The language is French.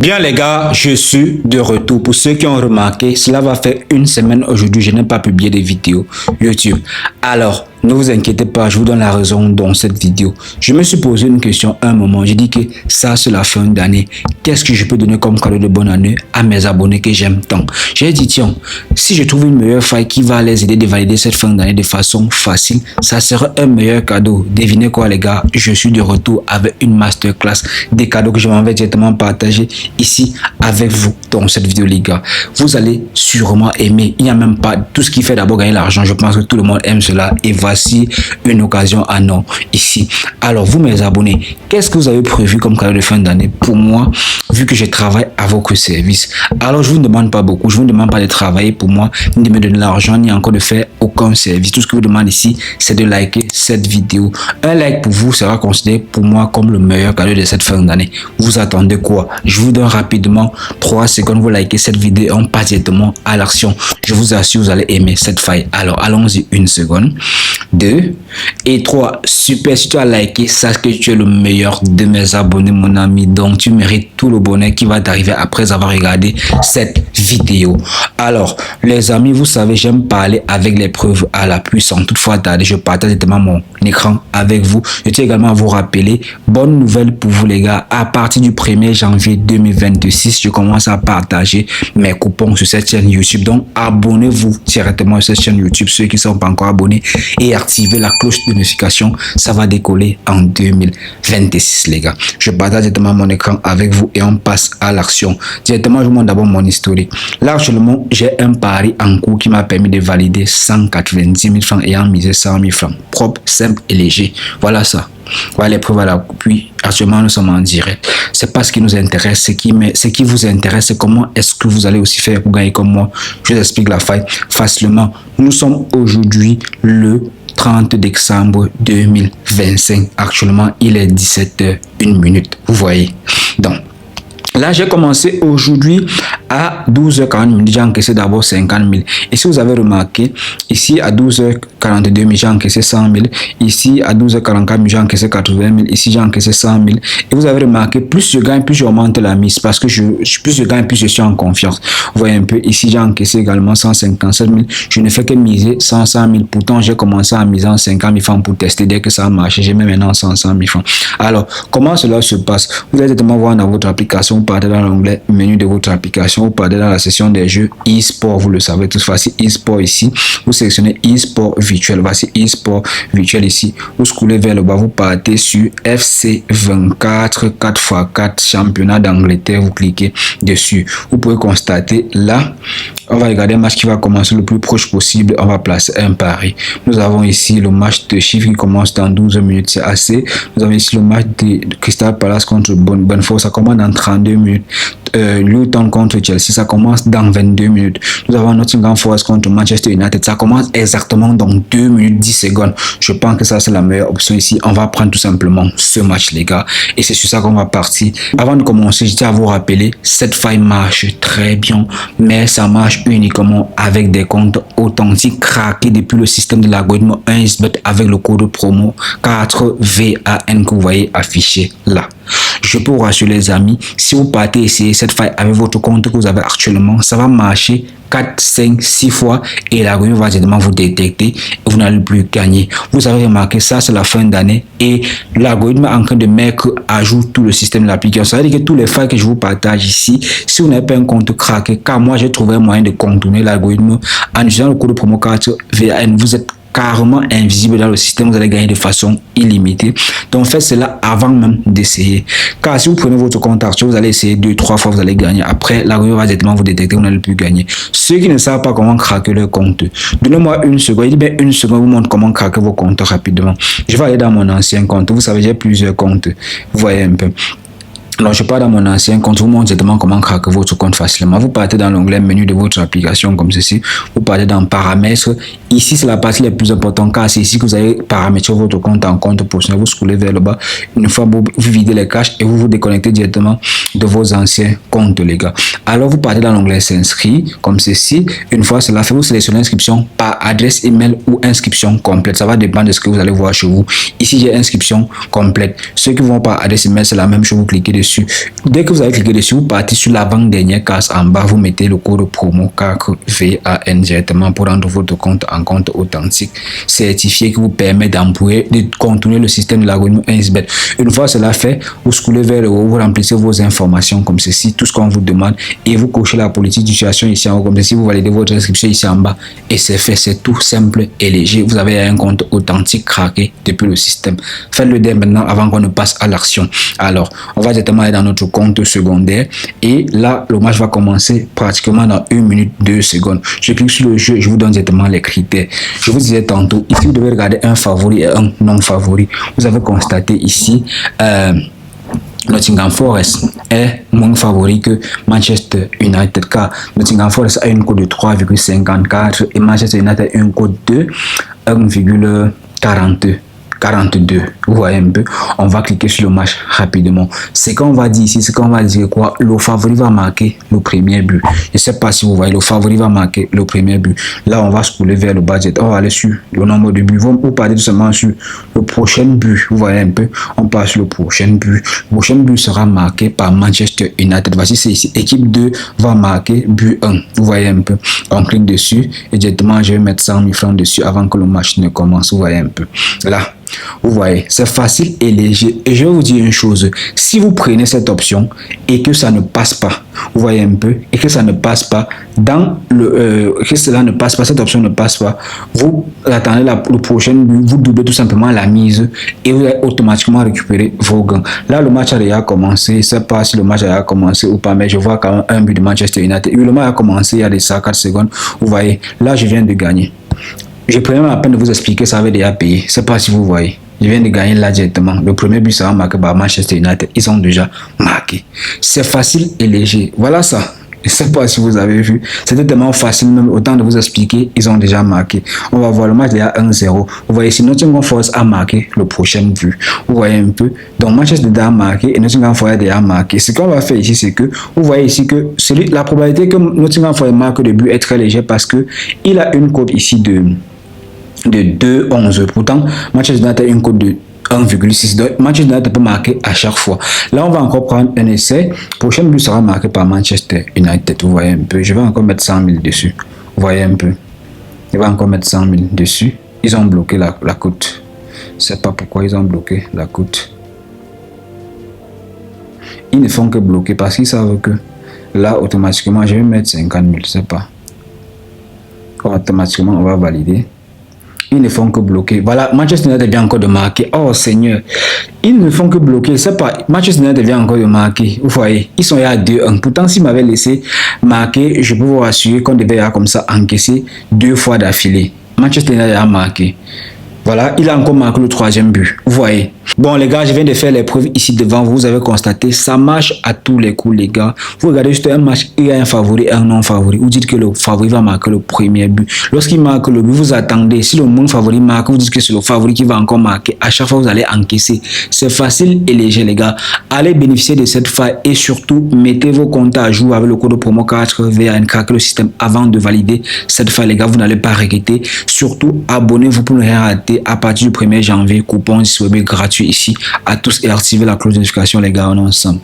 Bien les gars, je suis de retour. Pour ceux qui ont remarqué, cela va faire une semaine aujourd'hui, je n'ai pas publié de vidéo YouTube. Alors, ne vous inquiétez pas, je vous donne la raison dans cette vidéo. Je me suis posé une question à un moment, j'ai dit que ça c'est la fin d'année. Qu'est-ce que je peux donner comme cadeau de bonne année à mes abonnés que j'aime tant? J'ai dit tiens, si je trouve une meilleure faille qui va les aider de valider cette fin d'année de façon facile, ça sera un meilleur cadeau. Devinez quoi les gars, je suis de retour avec une masterclass, des cadeaux que je m'en vais directement partager ici avec vous dans cette vidéo les gars. Vous allez sûrement aimer, il n'y a même pas tout ce qui fait d'abord gagner l'argent, je pense que tout le monde aime cela et voici une occasion à non ici. Alors vous mes abonnés, qu'est-ce que vous avez prévu comme cadeau de fin d'année pour moi vu que je travaille à votre service? Alors je vous demande pas beaucoup, je vous demande pas de travailler pour moi, ni de me donner l'argent, ni encore de faire aucun service. Tout ce que je vous demande ici, c'est de liker cette vidéo. Un like pour vous sera considéré pour moi comme le meilleur cadeau de cette fin d'année. Vous attendez quoi? Je vous donne rapidement 3 secondes, vous likez cette vidéo et on passe directement à l'action. Je vous assure, vous allez aimer cette faille. Alors allons-y, 1 seconde, 2 et 3. Super, si tu as liké, sache que tu es le meilleur de mes abonnés mon ami, donc tu mérites tout le bonheur qui va t'arriver après avoir regardé cette vidéo. Alors les amis, vous savez, j'aime parler avec les preuves à la puissance. Toutefois tardé, je partage directement mon écran avec vous. Je tiens également à vous rappeler, bonne nouvelle pour vous les gars, à partir du 1er janvier 2026, je commence à partager mes coupons sur cette chaîne YouTube. Donc abonnez-vous directement à cette chaîne YouTube, ceux qui ne sont pas encore abonnés, et activez la cloche de notification, ça va décoller en 2026 les gars. Je partage directement mon écran avec vous et on passe à l'action. Directement, je vous montre d'abord mon historique. Là actuellement, j'ai un pari en cours qui m'a permis de valider 190 000 francs et en miser 100 000 francs. Propre, simple et léger. Voilà ça. Voilà les preuves à la puis actuellement nous sommes en direct. C'est pas ce qui nous intéresse, ce qui vous intéresse, c'est comment est-ce que vous allez aussi faire pour gagner comme moi. Je vous explique la faille facilement. Nous sommes aujourd'hui le 30 décembre 2025. Actuellement, il est 17h01. Vous voyez. Donc là, j'ai commencé aujourd'hui à 12h40. J'ai encaissé d'abord 50 000. Et si vous avez remarqué, ici à 12h42, j'ai encaissé 100 000. Ici à 12h44, j'ai encaissé 80 000. Ici, j'ai encaissé 100 000. Et vous avez remarqué, plus je gagne, plus je augmente la mise. Parce que plus je gagne, plus je suis en confiance. Vous voyez un peu, ici, j'ai encaissé également 157 000. Je ne fais que miser 100 000. Pourtant, j'ai commencé à miser en 50 000 francs pour tester. Dès que ça a marché, j'ai mis maintenant 100 000 francs. Alors, comment cela se passe? Vous allez directement voir dans votre application. Vous partez dans l'onglet menu de votre application, vous partez dans la section des jeux e-sport, vous le savez tous, voici e-sport ici, vous sélectionnez e-sport virtuel, voici e-sport virtuel ici, vous scrollez vers le bas, vous partez sur FC24 4x4 championnat d'Angleterre, vous cliquez dessus, vous pouvez constater là, on va regarder un match qui va commencer le plus proche possible, on va placer un pari. Nous avons ici le match de chiffres qui commence dans 12 minutes, c'est assez. Nous avons ici le match de Crystal Palace contre Brentford, ça commence dans 32 minutes. Luton contre Chelsea, ça commence dans 22 minutes. Nous avons Nottingham Forest contre Manchester United, ça commence exactement dans 2 minutes 10 secondes. Je pense que ça c'est la meilleure option ici. On va prendre tout simplement ce match les gars, et c'est sur ça qu'on va partir. Avant de commencer, je tiens à vous rappeler, cette faille marche très bien, mais ça marche uniquement avec des comptes authentiques craqués depuis le système de l'algorithme 1xBet avec le code promo 4VAN que vous voyez affiché là. Je peux vous rassurer les amis, si vous partez essayer cette faille avec votre compte que vous avez actuellement, ça va marcher 4, 5, 6 fois et l'algorithme va directement vous détecter et vous n'allez plus gagner. Vous avez remarqué ça, c'est la fin d'année et l'algorithme est en train de mettre à jour tout le système de l'application. Ça veut dire que tous les failles que je vous partage ici, si vous n'avez pas un compte craqué, car moi j'ai trouvé un moyen de contourner l'algorithme en utilisant le code promo 4VAN, vous êtes carrément invisible dans le système, vous allez gagner de façon illimitée. Donc faites cela avant même d'essayer, car si vous prenez votre compte actuel, vous allez essayer 2-3 fois, vous allez gagner. Après l'algorithme va directement vous détecter, vous n'allez plus gagner. Ceux qui ne savent pas comment craquer leur compte, donnez-moi 1 seconde. Il dit bien 1 seconde, vous montre comment craquer vos comptes rapidement. Je vais aller dans mon ancien compte, vous savez j'ai plusieurs comptes, vous voyez un peu. Alors, je pars dans mon ancien compte, je vous montre exactement comment craquer votre compte facilement. Vous partez dans l'onglet menu de votre application comme ceci. Vous partez dans paramètres. Ici, c'est la partie la plus importante car c'est ici que vous allez paramétrer votre compte en compte professionnel. Vous scrollez vers le bas. Une fois vous videz les caches et vous vous déconnectez directement de vos anciens comptes, les gars. Alors, vous partez dans l'onglet s'inscrire comme ceci. Une fois cela fait, vous sélectionnez inscription par adresse email ou inscription complète. Ça va dépendre de ce que vous allez voir chez vous. Ici, j'ai inscription complète. Ceux qui vont par adresse email, c'est la même chose. Vous cliquez dessus. dessus. Dès que vous avez cliqué dessus, vous partez sur l'avant-dernière case en bas, vous mettez le code promo CACVAN directement pour rendre votre compte en compte authentique, certifié, qui vous permet d'employer, de contourner le système de l'algorithme 1xBet. Une fois cela fait, vous scrollez vers le haut, vous remplissez vos informations comme ceci, tout ce qu'on vous demande, et vous cochez la politique d'utilisation ici en haut comme ceci, vous validez votre inscription ici en bas, et c'est fait, c'est tout simple et léger. Vous avez un compte authentique craqué depuis le système. Faites-le dès maintenant avant qu'on ne passe à l'action. Alors, on va directement aller dans notre compte secondaire, et là, le match va commencer pratiquement dans 1 minute 2 secondes. Je clique sur le jeu, je vous donne directement les critères. Je vous disais tantôt, ici vous devez regarder un favori et un non favori. Vous avez constaté ici Nottingham Forest est moins favori que Manchester United, car Nottingham Forest a une cote de 3,54 et Manchester United a une cote de 1,42. Vous voyez un peu, on va cliquer sur le match rapidement. C'est qu'on va dire ici, c'est qu'on va dire quoi, le favori va marquer le premier but. Je ne sais pas si vous voyez, le favori va marquer le premier but. Là, on va scroller vers le budget, on va aller sur le nombre de buts. Vous parlez tout simplement sur le prochain but. Vous voyez un peu, on passe sur le prochain but. Le prochain but sera marqué par Manchester United. Voici, c'est ici, équipe 2 va marquer but 1. Vous voyez un peu, on clique dessus et directement, je vais mettre 100 000 francs dessus avant que le match ne commence. Vous voyez un peu, là. Vous voyez, c'est facile et léger. Et je vais vous dire une chose, si vous prenez cette option et que ça ne passe pas, vous voyez un peu, et que ça ne passe pas, dans le que cela ne passe pas, cette option ne passe pas, vous attendez le prochain but, vous doublez tout simplement la mise et vous allez automatiquement récupérer vos gains. Là, le match a déjà commencé, je ne sais pas si le match a déjà commencé ou pas, mais je vois quand même un but de Manchester United. Le match a commencé il y a des 4 secondes. Vous voyez, là, je viens de gagner. Je prends même la peine de vous expliquer, ça avait déjà payé. Je ne sais pas si vous voyez. Je viens de gagner là directement. Le premier but sera marqué par Manchester United. Ils ont déjà marqué. C'est facile et léger. Voilà ça. Je ne sais pas si vous avez vu. C'était tellement facile, même autant de vous expliquer. Ils ont déjà marqué. On va voir le match déjà 1-0. Vous voyez ici, Nottingham Forest a marqué le prochain but. Vous voyez un peu. Donc Manchester United a marqué et Nottingham Forest a déjà marqué. Ce qu'on va faire ici, c'est que vous voyez ici que la probabilité que Nottingham Forest marque le but est très légère parce que il a une cote ici de 2,11. Pourtant, Manchester United a une cote de 1,6. Donc, Manchester United peut marquer à chaque fois. Là, on va encore prendre un essai. Le prochain but sera marqué par Manchester United. Vous voyez un peu. Je vais encore mettre 100 000 dessus. Vous voyez un peu. Je vais encore mettre 100 000 dessus. Ils ont bloqué la cote. Je ne sais pas pourquoi ils ont bloqué la cote. Ils ne font que bloquer parce qu'ils savent que là, automatiquement, je vais mettre 50 000. Je ne sais pas. Automatiquement, on va valider. Ils ne font que bloquer. Voilà, Manchester United vient encore de marquer. Oh Seigneur, ils ne font que bloquer. C'est pas Manchester United vient encore de marquer. Vous voyez, ils sont là à 2-1. Pourtant, s'ils m'avaient laissé marquer, je peux vous rassurer qu'on devait comme ça encaisser 2 fois d'affilée. Manchester United a marqué. Voilà, il a encore marqué le 3e but. Vous voyez. Bon les gars, je viens de faire les preuves ici devant vous. Vous avez constaté, ça marche à tous les coups les gars. Vous regardez juste un match, il y a un favori et un non favori. Vous dites que le favori va marquer le premier but. Lorsqu'il marque le but, vous attendez. Si le non favori marque, vous dites que c'est le favori qui va encore marquer. À chaque fois, vous allez encaisser. C'est facile et léger les gars. Allez bénéficier de cette faille et surtout, mettez vos comptes à jour avec le code promo 4VAN, craquez le système avant de valider cette faille les gars. Vous n'allez pas regretter. Surtout, abonnez-vous pour ne rien rater. À partir du 1er janvier, coupon distribué gratuit ici à tous et activez la cloche de notification les gars, on est ensemble.